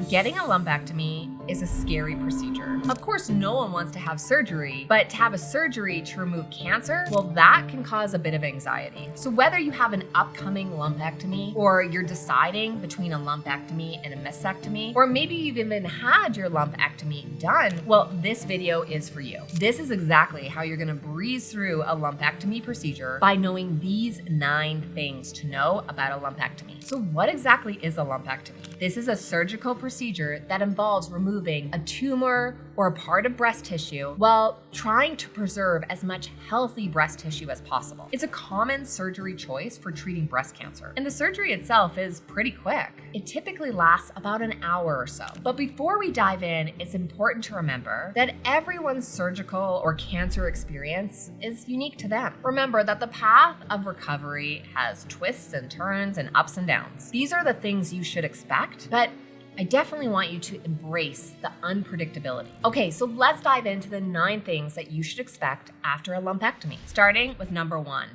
Getting a lumpectomy is a scary procedure. Of course, no one wants to have surgery, but to have a surgery to remove cancer, well, that can cause a bit of anxiety. So whether you have an upcoming lumpectomy, or you're deciding between a lumpectomy and a mastectomy, or maybe you've even had your lumpectomy done, well, this video is for you. This is exactly how you're gonna breeze through a lumpectomy procedure by knowing these 9 things to know about a lumpectomy. So what exactly is a lumpectomy? This is a surgical procedure that involves removing a tumor or a part of breast tissue while trying to preserve as much healthy breast tissue as possible. It's a common surgery choice for treating breast cancer, and the surgery itself is pretty quick. It typically lasts about an hour or so. But before we dive in, it's important to remember that everyone's surgical or cancer experience is unique to them. Remember that the path of recovery has twists and turns and ups and downs. These are the things you should expect, but I definitely want you to embrace the unpredictability. Okay, so let's dive into the 9 things that you should expect after a lumpectomy, starting with number 1.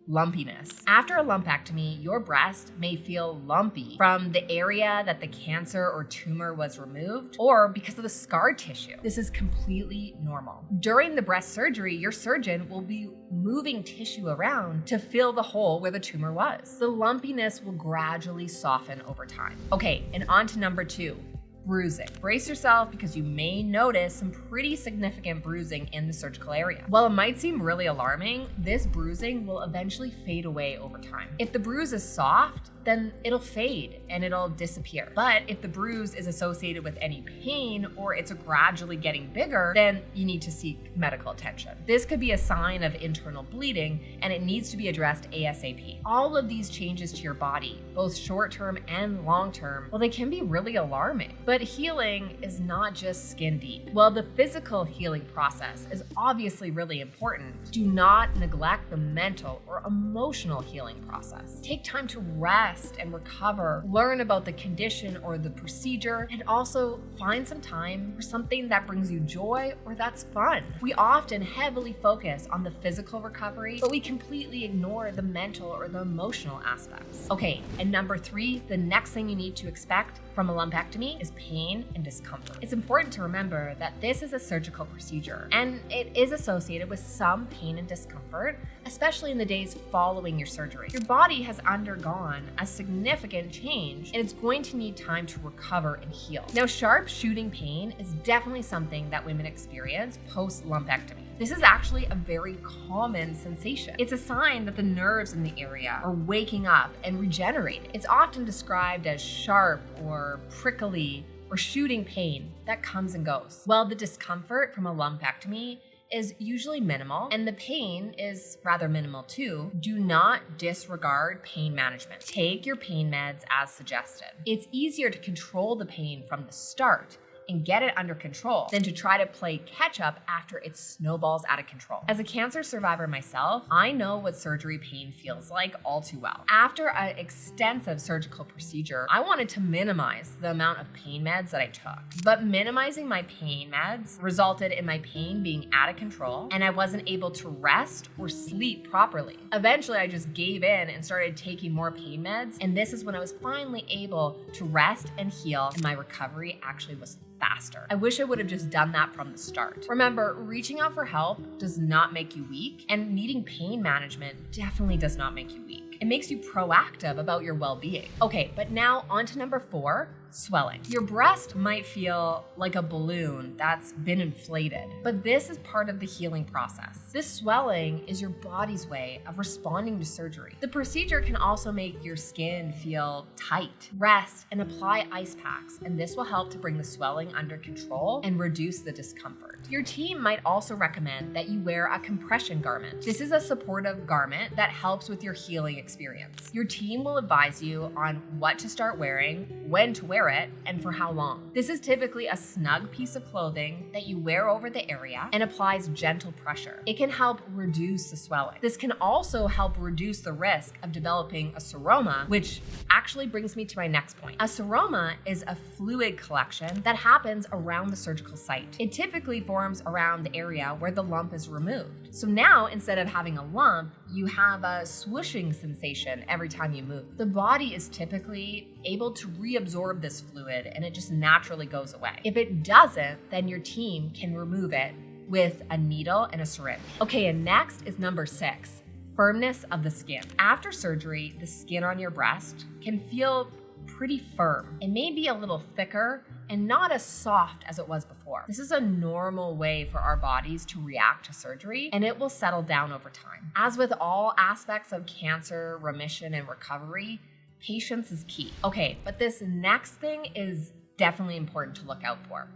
Lumpiness. After a lumpectomy, your breast may feel lumpy from the area that the cancer or tumor was removed, or because of the scar tissue. This is completely normal. During the breast surgery, your surgeon will be moving tissue around to fill the hole where the tumor was. The lumpiness will gradually soften over time. Okay, and on to number 2. Bruising. Brace yourself because you may notice some pretty significant bruising in the surgical area. While it might seem really alarming, this bruising will eventually fade away over time. If the bruise is soft, then it'll fade and it'll disappear. But if the bruise is associated with any pain or it's gradually getting bigger, then you need to seek medical attention. This could be a sign of internal bleeding and it needs to be addressed ASAP. All of these changes to your body, both short-term and long-term, well, they can be really alarming. But healing is not just skin deep. While the physical healing process is obviously really important, do not neglect the mental or emotional healing process. Take time to rest and recover, learn about the condition or the procedure, and also find some time for something that brings you joy or that's fun. We often heavily focus on the physical recovery, but we completely ignore the mental or the emotional aspects. Okay, and number 3, the next thing you need to expect from a lumpectomy is pain and discomfort. It's important to remember that this is a surgical procedure and it is associated with some pain and discomfort, especially in the days following your surgery. Your body has undergone a significant change and it's going to need time to recover and heal. Now, sharp shooting pain is definitely something that women experience post-lumpectomy. This is actually a very common sensation. It's a sign that the nerves in the area are waking up and regenerating. It's often described as sharp or prickly or shooting pain that comes and goes. While the discomfort from a lumpectomy is usually minimal and the pain is rather minimal too, do not disregard pain management. Take your pain meds as suggested. It's easier to control the pain from the start and get it under control than to try to play catch up after it snowballs out of control. As a cancer survivor myself, I know what surgery pain feels like all too well. After an extensive surgical procedure, I wanted to minimize the amount of pain meds that I took. But minimizing my pain meds resulted in my pain being out of control and I wasn't able to rest or sleep properly. Eventually, I just gave in and started taking more pain meds, and this is when I was finally able to rest and heal, and my recovery actually was faster. I wish I would have just done that from the start. Remember, reaching out for help does not make you weak, and needing pain management definitely does not make you weak. It makes you proactive about your well-being. Okay, but now on to number 4, swelling. Your breast might feel like a balloon that's been inflated, but this is part of the healing process. This swelling is your body's way of responding to surgery. The procedure can also make your skin feel tight. Rest and apply ice packs, and this will help to bring the swelling under control and reduce the discomfort. Your team might also recommend that you wear a compression garment. This is a supportive garment that helps with your healing experience. Your team will advise you on what to start wearing, when to wear it, and for how long. This is typically a snug piece of clothing that you wear over the area and applies gentle pressure. It can help reduce the swelling. This can also help reduce the risk of developing a seroma, which actually brings me to my next point. A seroma is a fluid collection that happens around the surgical site. It typically forms around the area where the lump is removed. So now, instead of having a lump, you have a swooshing sensation every time you move. The body is typically able to reabsorb this fluid and it just naturally goes away. If it doesn't, then your team can remove it with a needle and a syringe. Okay, and next is number 6, firmness of the skin. After surgery, the skin on your breast can feel pretty firm. It may be a little thicker and not as soft as it was before. This is a normal way for our bodies to react to surgery, and it will settle down over time. As with all aspects of cancer, remission, and recovery, patience is key. Okay, but this next thing is definitely important to look out for.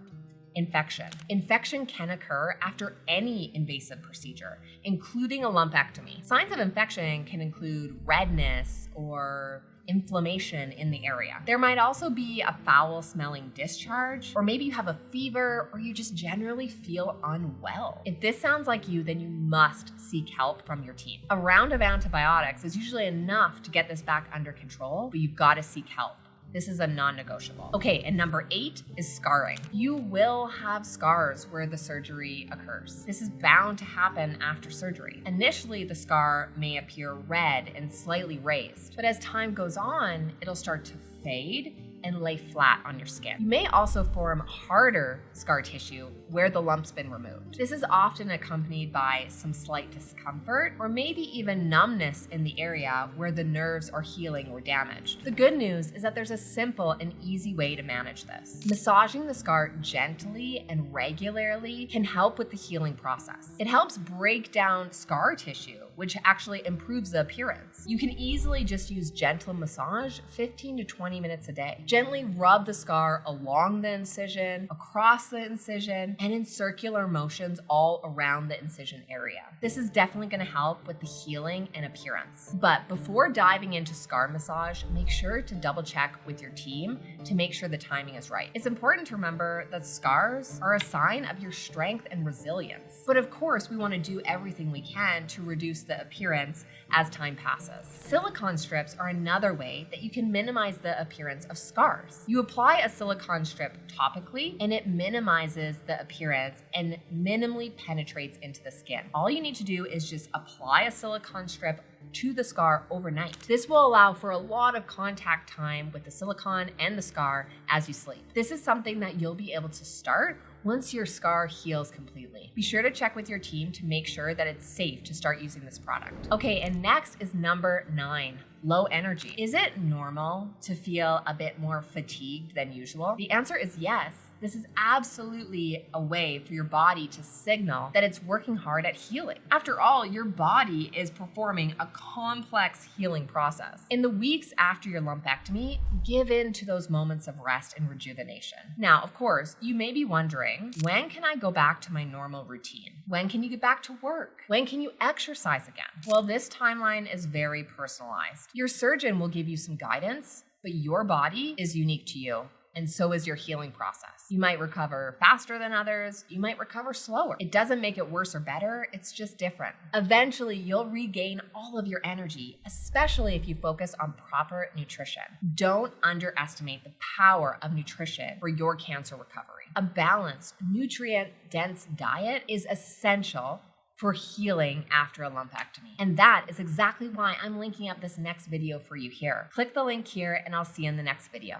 Infection. Infection can occur after any invasive procedure, including a lumpectomy. Signs of infection can include redness or inflammation in the area. There might also be a foul-smelling discharge, or maybe you have a fever, or you just generally feel unwell. If this sounds like you, then you must seek help from your team. A round of antibiotics is usually enough to get this back under control, but you've got to seek help. This is a non-negotiable. Okay, and number 8 is scarring. You will have scars where the surgery occurs. This is bound to happen after surgery. Initially, the scar may appear red and slightly raised, but as time goes on, it'll start to fade and lay flat on your skin. You may also form harder scar tissue where the lump's been removed. This is often accompanied by some slight discomfort or maybe even numbness in the area where the nerves are healing or damaged. The good news is that there's a simple and easy way to manage this. Massaging the scar gently and regularly can help with the healing process. It helps break down scar tissue, which actually improves the appearance. You can easily just use gentle massage 15 to 20 minutes a day. Gently rub the scar along the incision, across the incision, and in circular motions all around the incision area. This is definitely going to help with the healing and appearance. But before diving into scar massage, make sure to double check with your team to make sure the timing is right. It's important to remember that scars are a sign of your strength and resilience. But of course, we want to do everything we can to reduce the appearance as time passes. Silicone strips are another way that you can minimize the appearance of scars. You apply a silicone strip topically and it minimizes the appearance and minimally penetrates into the skin. All you need to do is just apply a silicone strip to the scar overnight. This will allow for a lot of contact time with the silicone and the scar as you sleep. This is something that you'll be able to start once your scar heals completely. Be sure to check with your team to make sure that it's safe to start using this product. Okay, and next is number 9, low energy. Is it normal to feel a bit more fatigued than usual? The answer is yes. This is absolutely a way for your body to signal that it's working hard at healing. After all, your body is performing a complex healing process. In the weeks after your lumpectomy, give in to those moments of rest and rejuvenation. Now, of course, you may be wondering, when can I go back to my normal routine? When can you get back to work? When can you exercise again? Well, this timeline is very personalized. Your surgeon will give you some guidance, but your body is unique to you. And so is your healing process. You might recover faster than others. You might recover slower. It doesn't make it worse or better. It's just different. Eventually, you'll regain all of your energy, especially if you focus on proper nutrition. Don't underestimate the power of nutrition for your cancer recovery. A balanced, nutrient-dense diet is essential for healing after a lumpectomy. And that is exactly why I'm linking up this next video for you here. Click the link here and I'll see you in the next video.